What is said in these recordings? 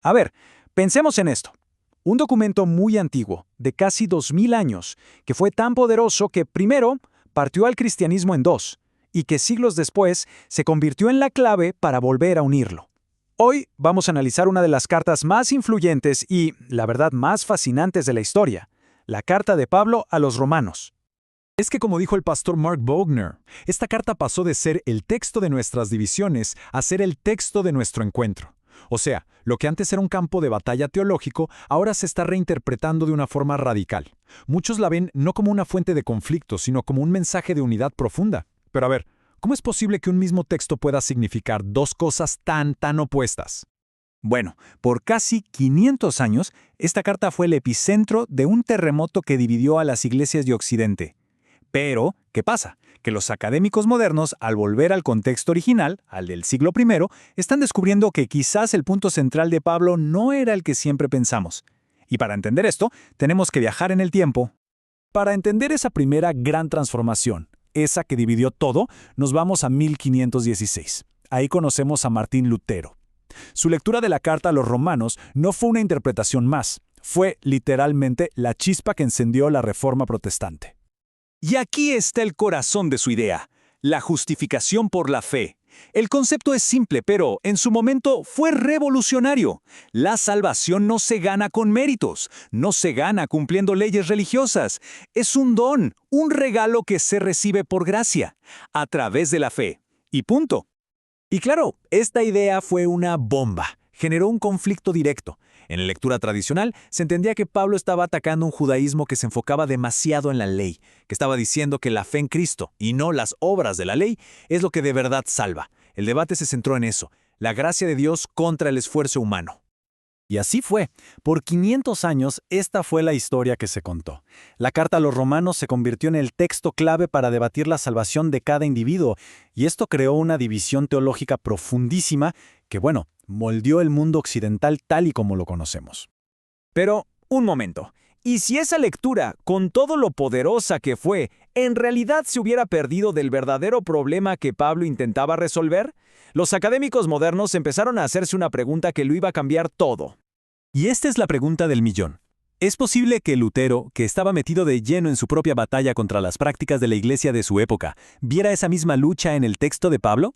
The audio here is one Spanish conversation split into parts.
A ver, pensemos en esto. Un documento muy antiguo, de casi 2000 años, que fue tan poderoso que primero partió al cristianismo en dos, y que siglos después se convirtió en la clave para volver a unirlo. Hoy vamos a analizar una de las cartas más influyentes y, la verdad, más fascinantes de la historia, la carta de Pablo a los Romanos. Es que como dijo el pastor Mark Bogner, esta carta pasó de ser el texto de nuestras divisiones a ser el texto de nuestro encuentro. O sea, lo que antes era un campo de batalla teológico, ahora se está reinterpretando de una forma radical. Muchos la ven no como una fuente de conflicto, sino como un mensaje de unidad profunda. Pero a ver, ¿cómo es posible que un mismo texto pueda significar dos cosas tan opuestas? Bueno, por casi 500 años, esta carta fue el epicentro de un terremoto que dividió a las iglesias de Occidente. Pero, ¿qué pasa? Que los académicos modernos, al volver al contexto original, al del siglo I, están descubriendo que quizás el punto central de Pablo no era el que siempre pensamos. Y para entender esto, tenemos que viajar en el tiempo. Para entender esa primera gran transformación, esa que dividió todo, nos vamos a 1516. Ahí conocemos a Martín Lutero. Su lectura de la carta a los romanos no fue una interpretación más, fue literalmente la chispa que encendió la Reforma protestante. Y aquí está el corazón de su idea, la justificación por la fe. El concepto es simple, pero en su momento fue revolucionario. La salvación no se gana con méritos, no se gana cumpliendo leyes religiosas. Es un don, un regalo que se recibe por gracia, a través de la fe. Y punto. Y claro, esta idea fue una bomba. Generó un conflicto directo. En la lectura tradicional, se entendía que Pablo estaba atacando un judaísmo que se enfocaba demasiado en la ley, que estaba diciendo que la fe en Cristo, y no las obras de la ley, es lo que de verdad salva. El debate se centró en eso, la gracia de Dios contra el esfuerzo humano. Y así fue. Por 500 años, esta fue la historia que se contó. La carta a los romanos se convirtió en el texto clave para debatir la salvación de cada individuo, y esto creó una división teológica profundísima que, moldeó el mundo occidental tal y como lo conocemos. Pero, un momento. ¿Y si esa lectura, con todo lo poderosa que fue, en realidad se hubiera perdido del verdadero problema que Pablo intentaba resolver? Los académicos modernos empezaron a hacerse una pregunta que lo iba a cambiar todo. Y esta es la pregunta del millón. ¿Es posible que Lutero, que estaba metido de lleno en su propia batalla contra las prácticas de la iglesia de su época, viera esa misma lucha en el texto de Pablo?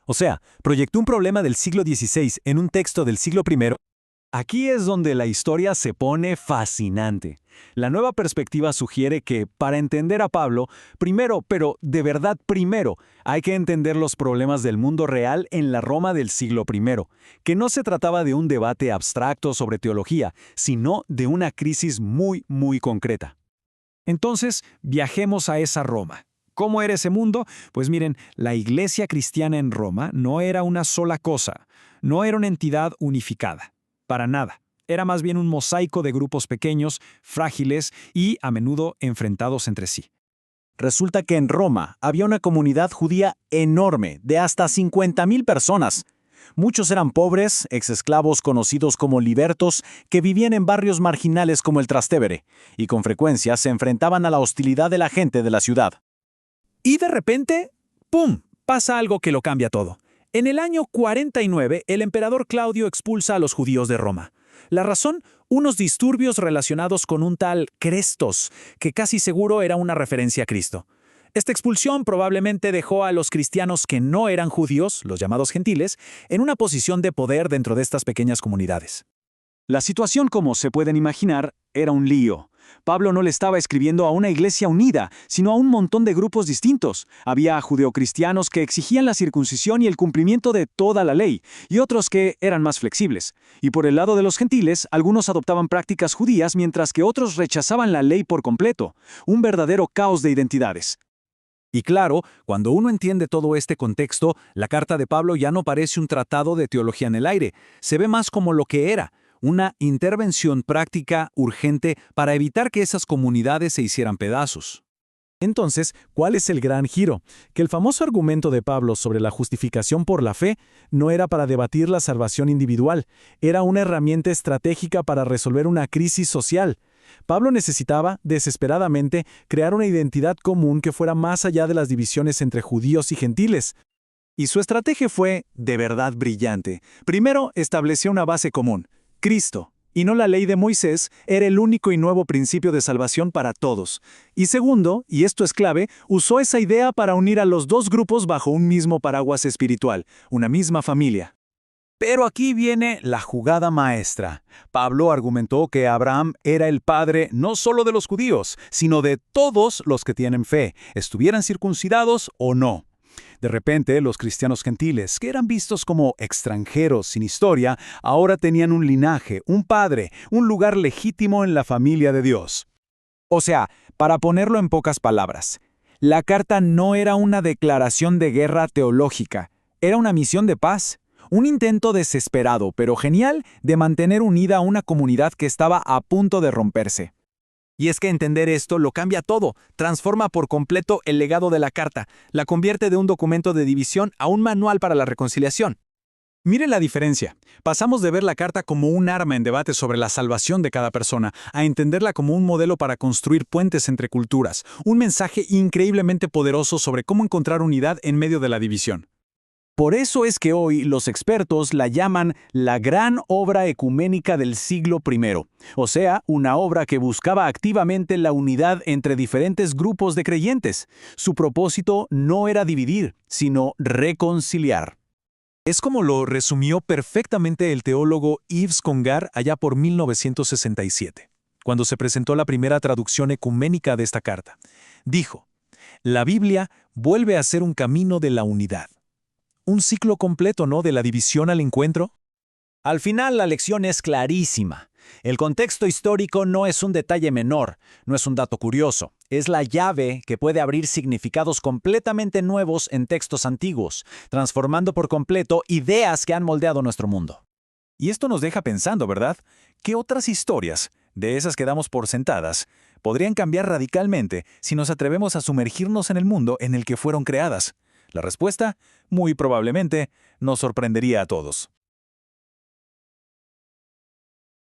O sea, proyectó un problema del siglo XVI en un texto del siglo I. Aquí es donde la historia se pone fascinante. La nueva perspectiva sugiere que, para entender a Pablo, primero, pero de verdad primero, hay que entender los problemas del mundo real en la Roma del siglo I, que no se trataba de un debate abstracto sobre teología, sino de una crisis muy concreta. Entonces, viajemos a esa Roma. ¿Cómo era ese mundo? Pues miren, la iglesia cristiana en Roma no era una sola cosa, no era una entidad unificada. Para nada. Era más bien un mosaico de grupos pequeños, frágiles y a menudo enfrentados entre sí. Resulta que en Roma había una comunidad judía enorme, de hasta 50,000 personas. Muchos eran pobres, exesclavos conocidos como libertos, que vivían en barrios marginales como el Trastevere, y con frecuencia se enfrentaban a la hostilidad de la gente de la ciudad. Y de repente, ¡pum!, pasa algo que lo cambia todo. En el año 49, el emperador Claudio expulsa a los judíos de Roma. La razón, unos disturbios relacionados con un tal Crestos, que casi seguro era una referencia a Cristo. Esta expulsión probablemente dejó a los cristianos que no eran judíos, los llamados gentiles, en una posición de poder dentro de estas pequeñas comunidades. La situación, como se pueden imaginar, era un lío. Pablo no le estaba escribiendo a una iglesia unida, sino a un montón de grupos distintos. Había judeocristianos que exigían la circuncisión y el cumplimiento de toda la ley, y otros que eran más flexibles. Y por el lado de los gentiles, algunos adoptaban prácticas judías mientras que otros rechazaban la ley por completo. Un verdadero caos de identidades. Y claro, cuando uno entiende todo este contexto, la carta de Pablo ya no parece un tratado de teología en el aire. Se ve más como lo que era. Una intervención práctica urgente para evitar que esas comunidades se hicieran pedazos. Entonces, ¿cuál es el gran giro? Que el famoso argumento de Pablo sobre la justificación por la fe no era para debatir la salvación individual, era una herramienta estratégica para resolver una crisis social. Pablo necesitaba, desesperadamente, crear una identidad común que fuera más allá de las divisiones entre judíos y gentiles. Y su estrategia fue, de verdad, brillante. Primero, estableció una base común. Cristo, y no la ley de Moisés, era el único y nuevo principio de salvación para todos. Y segundo, y esto es clave, usó esa idea para unir a los dos grupos bajo un mismo paraguas espiritual, una misma familia. Pero aquí viene la jugada maestra. Pablo argumentó que Abraham era el padre no solo de los judíos, sino de todos los que tienen fe, estuvieran circuncidados o no. De repente, los cristianos gentiles, que eran vistos como extranjeros sin historia, ahora tenían un linaje, un padre, un lugar legítimo en la familia de Dios. O sea, para ponerlo en pocas palabras, la carta no era una declaración de guerra teológica, era una misión de paz. Un intento desesperado, pero genial, de mantener unida a una comunidad que estaba a punto de romperse. Y es que entender esto lo cambia todo, transforma por completo el legado de la carta, la convierte de un documento de división a un manual para la reconciliación. Mire la diferencia. Pasamos de ver la carta como un arma en debate sobre la salvación de cada persona, a entenderla como un modelo para construir puentes entre culturas, un mensaje increíblemente poderoso sobre cómo encontrar unidad en medio de la división. Por eso es que hoy los expertos la llaman la gran obra ecuménica del siglo I, o sea, una obra que buscaba activamente la unidad entre diferentes grupos de creyentes. Su propósito no era dividir, sino reconciliar. Es como lo resumió perfectamente el teólogo Yves Congar allá por 1967, cuando se presentó la primera traducción ecuménica de esta carta. Dijo, la Biblia vuelve a ser un camino de la unidad. Un ciclo completo, ¿no?, de la división al encuentro. Al final, la lección es clarísima. El contexto histórico no es un detalle menor, no es un dato curioso. Es la llave que puede abrir significados completamente nuevos en textos antiguos, transformando por completo ideas que han moldeado nuestro mundo. Y esto nos deja pensando, ¿verdad? ¿Qué otras historias, de esas que damos por sentadas, podrían cambiar radicalmente si nos atrevemos a sumergirnos en el mundo en el que fueron creadas? La respuesta, muy probablemente, nos sorprendería a todos.